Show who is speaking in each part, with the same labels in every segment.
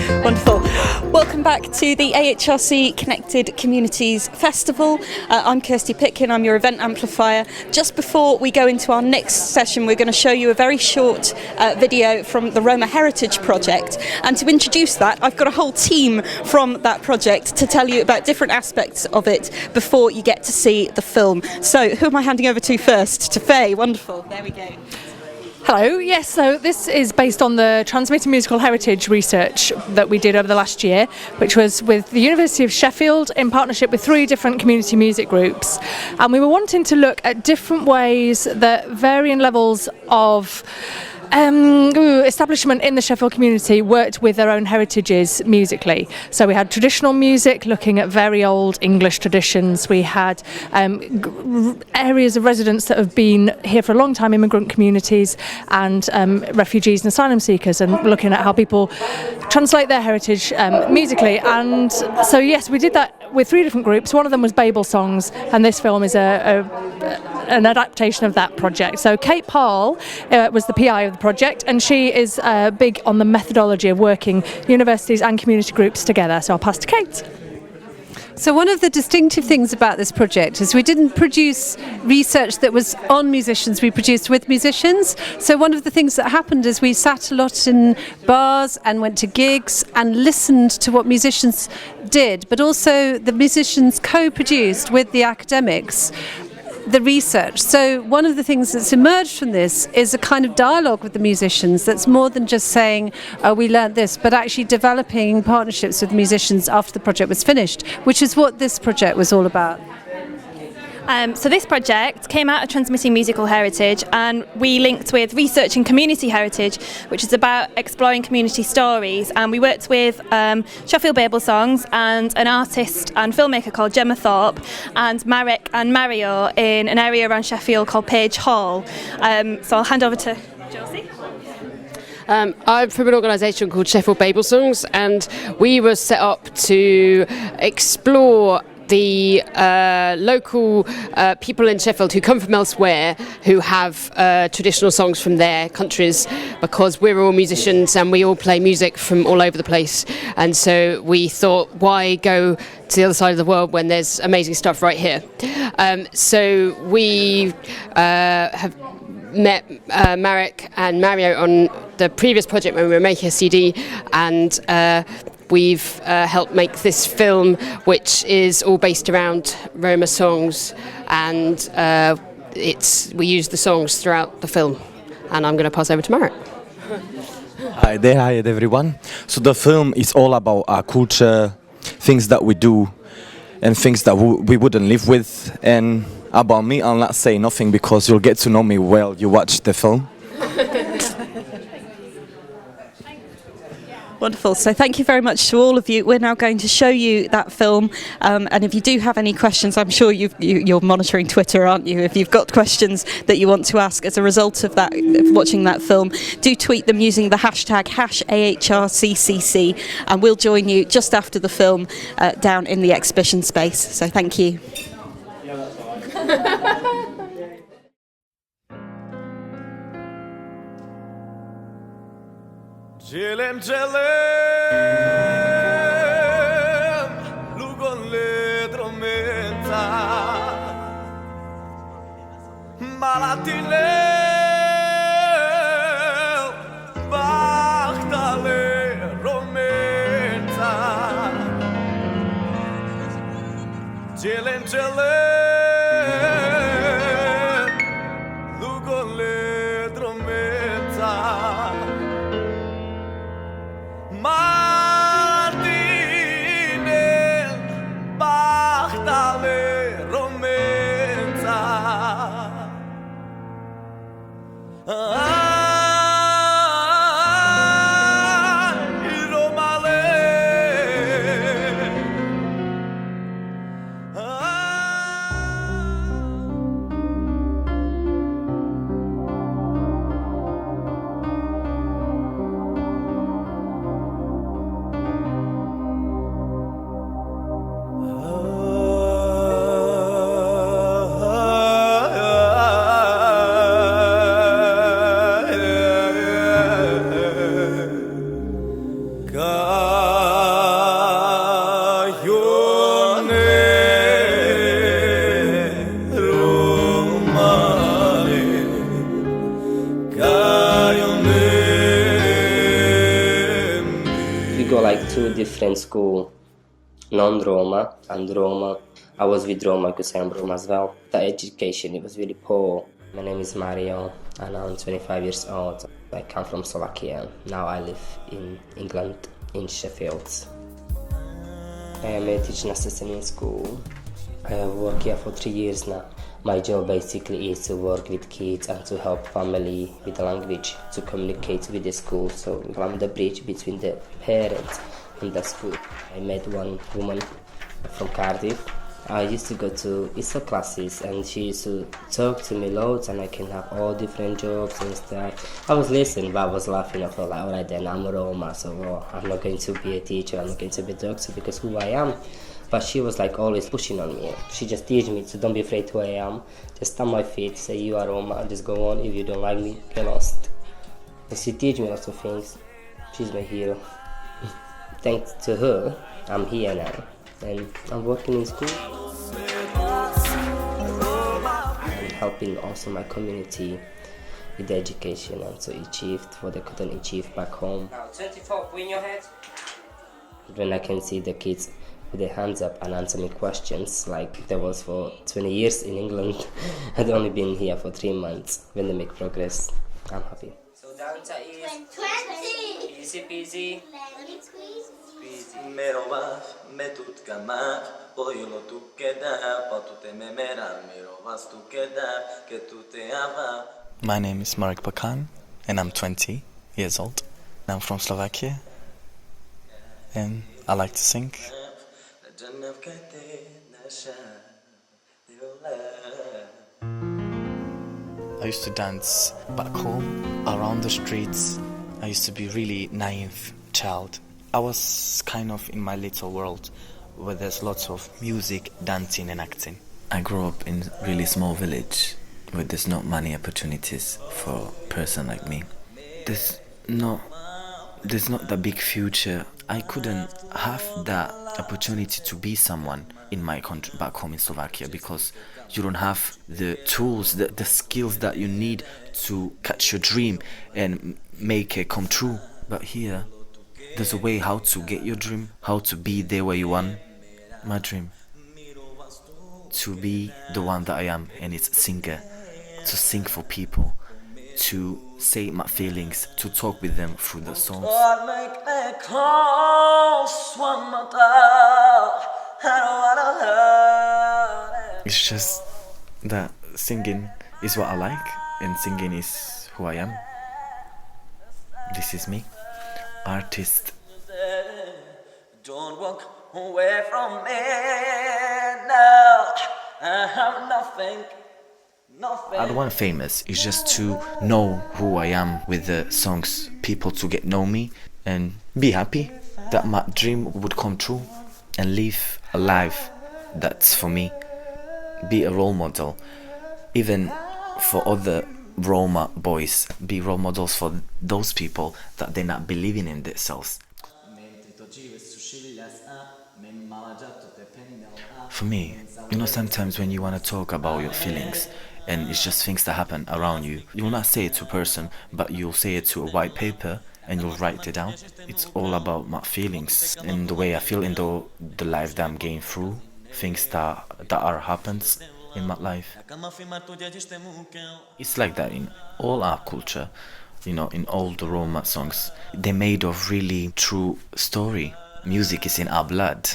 Speaker 1: Wonderful. Welcome back to the AHRC Connected Communities Festival. I'm Kirsty Pitkin, I'm your event amplifier. Just before we go into our next session, we're going to show you a very short video from the Roma Heritage project. And to introduce that, I've got a whole team from that project to tell you about different aspects of it before you get to see the film. So who am I handing over to first? To Faye. Wonderful. There we go.
Speaker 2: Hello, yes, so this is based on the Transmitting Musical Heritage research that we did over the last year, which was with the University of Sheffield in partnership with 3 different community music groups. And we were wanting to look at different ways that varying levels of establishment in the Sheffield community worked with their own heritages musically. So we had traditional music looking at very old English traditions. We had areas of residents that have been here for a long time, immigrant communities and refugees and asylum seekers, and looking at how people translate their heritage musically. And so yes, we did that with 3 different groups. One of them was Babel Songs, and this film is an adaptation of that project. So Kate Paul was the PI of the project, and she is big on the methodology of working universities and community groups together. So I'll pass to Kate.
Speaker 3: So one of the distinctive things about this project is we didn't produce research that was on musicians, we produced with musicians. So one of the things that happened is we sat a lot in bars and went to gigs and listened to what musicians did, but also the musicians co-produced with the academics the research. So one of the things that's emerged from this is a kind of dialogue with the musicians that's more than just saying, oh, we learned this, but actually developing partnerships with musicians after the project was finished, which is what this project was all about.
Speaker 4: So this project came out of Transmitting Musical Heritage, and we linked with Research and Community Heritage, which is about exploring community stories. And we worked with Sheffield Babel Songs and an artist and filmmaker called Gemma Thorpe and Marek and Mario in an area around Sheffield called Page Hall. So I'll hand over to Josie.
Speaker 5: I'm from an organisation called Sheffield Babel Songs, and we were set up to explore the local people in Sheffield who come from elsewhere, who have traditional songs from their countries, because we're all musicians and we all play music from all over the place. And so we thought, why go to the other side of the world when there's amazing stuff right here? So we have met Marek and Mario on the previous project when we were making a CD, and we've helped make this film, which is all based around Roma songs, and we use the songs throughout the film. And I'm going to pass over to Marek.
Speaker 6: Hi there, hi everyone. So the film is all about our culture, things that we do, and things that we wouldn't live with. And about me, I'll not say nothing because you'll get to know me while you watch the film.
Speaker 1: Wonderful. So thank you very much to all of you. We're now going to show you that film, and if you do have any questions, I'm sure you're monitoring Twitter, aren't you? If you've got questions that you want to ask as a result of that, of watching that film, do tweet them using the hashtag #AHRCCC, and we'll join you just after the film down in the exhibition space. So thank you.
Speaker 7: Celem celem lugon le tormenta malatile bachtale romenta Celem celem lugon le tormenta Martine bachtale romenza Romale God.
Speaker 8: go like two different school, non-Roma and Roma. I was with Roma because I'm Roma as well. The education, it was really poor. My name is Mario and I'm 25 years old. I come from Slovakia. Now I live in England, in Sheffield. I am a teaching assistant in school. I have worked here for 3 years now. My job basically is to work with kids and to help family with the language, to communicate with the school. So I'm the bridge between the parents and the school. I met one woman from Cardiff. I used to go to ISO classes and she used to talk to me loads and I can have all different jobs and stuff. I was listening but I was laughing. I felt like, alright then, I'm Roma, so I'm not going to be a teacher, I'm not going to be a doctor because who I am. But she was like always pushing on me. She just teach me, so don't be afraid who I am. Just stand my feet, say you are Roma, and just go on. If you don't like me, get lost. And she teach me lots of things. She's my hero. Thanks to her, I'm here now. And I'm working in school. I'm helping also my community with the education and to achieve what they couldn't achieve back home. Now 24, in your head. When I can see the kids with their hands up and answer me questions like there was for 20 years in England. I'd only been here for 3 months. When they make progress, I'm happy. So the answer is 20. Easy peasy.
Speaker 9: My name is Marek Bakan and I'm 20 years old. I'm from Slovakia and I like to sing. I used to dance back home, around the streets. I used to be really naive child. I was kind of in my little world where there's lots of music, dancing and acting. I grew up in a really small village where there's not many opportunities for a person like me. There's not that big future. I couldn't have that opportunity to be someone in my country, back home in Slovakia, because you don't have the tools, the skills that you need to catch your dream and make it come true. But here, there's a way how to get your dream, how to be there where you want. My dream, to be the one that I am, and it's a singer, to sing for people, to say my feelings, to talk with them through the songs. It's just that singing is what I like, and singing is who I am. This is me, artist.
Speaker 7: Don't walk away from me now. I have nothing.
Speaker 9: I don't want famous, it's just to know who I am with the songs, people to get know me and be happy that my dream would come true and live a life that's for me. Be a role model, even for other Roma boys, be role models for those people that they're not believing in themselves. For me, sometimes when you want to talk about your feelings and it's just things that happen around you, you will not say it to a person, but you'll say it to a white paper and you'll write it down. It's all about my feelings and the way I feel in the life that I'm going through, things that are happens in my life. It's like that in all our culture, in all the Roma songs. They're made of really true story. Music is in our blood.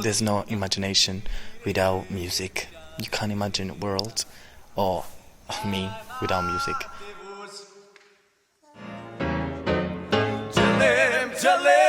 Speaker 9: There's no imagination without music. You can't imagine a world or me without music.
Speaker 7: Jalem,